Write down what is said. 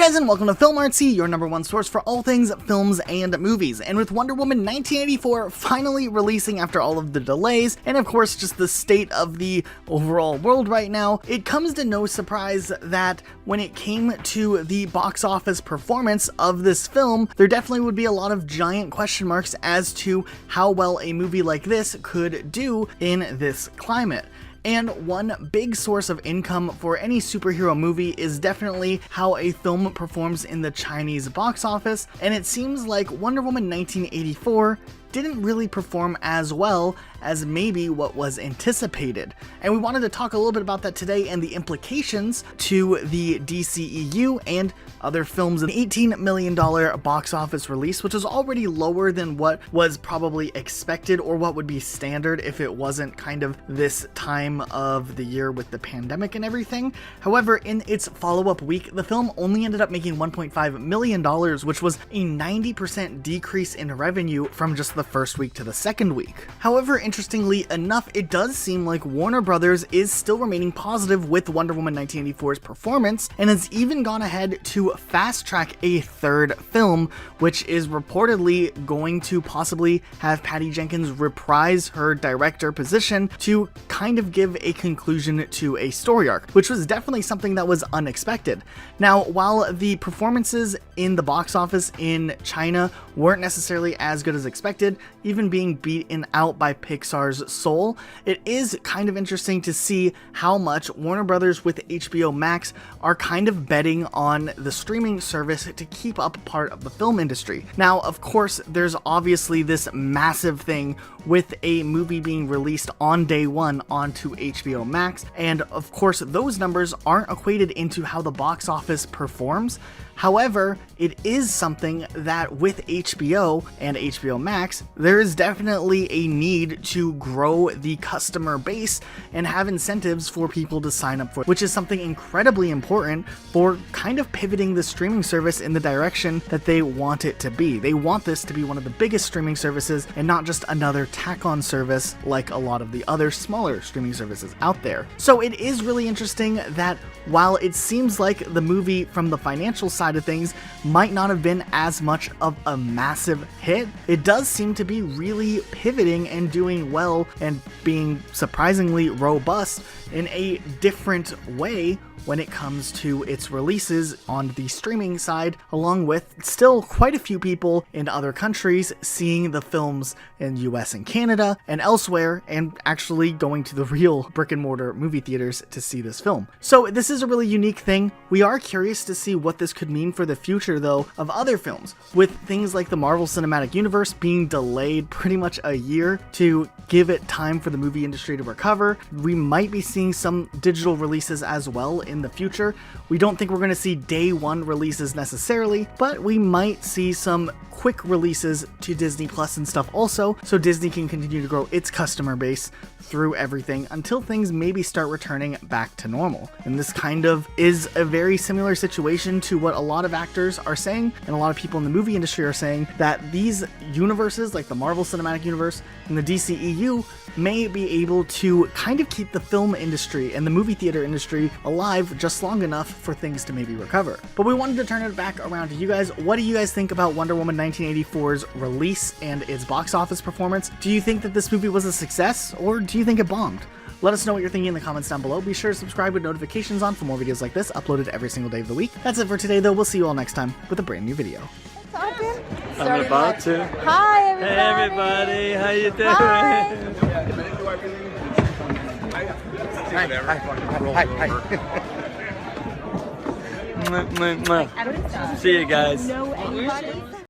guys, and welcome to Film Artsy, your #1 source for all things films and movies. And with Wonder Woman 1984 finally releasing after all of the delays, and of course just the state of the overall world right now, it comes to no surprise that when it came to the box office performance of this film, there definitely would be a lot of giant question marks as to how well a movie like this could do in this climate. And one big source of income for any superhero movie is definitely how a film performs in the Chinese box office, and it seems like Wonder Woman 1984 didn't really perform as well as maybe what was anticipated. And we wanted to talk a little bit about that today and the implications to the DCEU and other films. An $18 million box office release, which is already lower than what was probably expected or what would be standard if it wasn't kind of this time of the year with the pandemic and everything. However, in its follow-up week, the film only ended up making $1.5 million, which was a 90% decrease in revenue from just the first week to the second week. However, interestingly enough, it does seem like Warner Brothers is still remaining positive with Wonder Woman 1984's performance, and has even gone ahead to fast-track a third film, which is reportedly going to possibly have Patty Jenkins reprise her director position to kind of give a conclusion to a story arc, which was definitely something that was unexpected. Now, while the performances in the box office in China weren't necessarily as good as expected, even being beaten out by Pixar's Soul, it is kind of interesting to see how much Warner Brothers with HBO Max are kind of betting on the streaming service to keep up part of the film industry. Now, of course, there's obviously this massive thing with a movie being released on day one onto HBO Max, and of course those numbers aren't equated into how the box office performs. However, it is something that with HBO and HBO Max, there is definitely a need to grow the customer base and have incentives for people to sign up for, which is something incredibly important for kind of pivoting the streaming service in the direction that they want it to be. They want this to be one of the biggest streaming services and not just another tack-on service like a lot of the other smaller streaming services out there. So it is really interesting that while it seems like the movie from the financial side of things might not have been as much of a massive hit, it does seem to be really pivoting and doing well and being surprisingly robust in a different way when it comes to its releases on the streaming side, along with still quite a few people in other countries seeing the films in US and Canada and elsewhere, and actually going to the real brick and mortar movie theaters to see this film. So this is a really unique thing. We are curious to see what this could mean for the future though of other films, with things like the Marvel Cinematic Universe being delayed pretty much a year to give it time for the movie industry to recover. We might be seeing some digital releases as well in the future. We don't think we're going to see day one releases necessarily, but we might see some quick releases to Disney Plus and stuff also, so Disney can continue to grow its customer base through everything until things maybe start returning back to normal. And this kind of is a very similar situation to what a lot of actors are saying and a lot of people in the movie industry are saying, that these universes like the Marvel Cinematic Universe and the DCEU may be able to kind of keep the film industry and the movie theater industry alive just long enough for things to maybe recover. But we wanted to turn it back around to you guys. What do you guys think about Wonder Woman 1984's release and its box office performance? Do you think that this movie was a success, or do you think it bombed? Let us know what you're thinking in the comments down below. Be sure to subscribe with notifications on for more videos like this uploaded every single day of the week. That's it for today though. We'll see you all next time with a brand new video. I'm about to. Hi, everybody. Hey, everybody. How you doing? Hi. See you guys. Know anybody?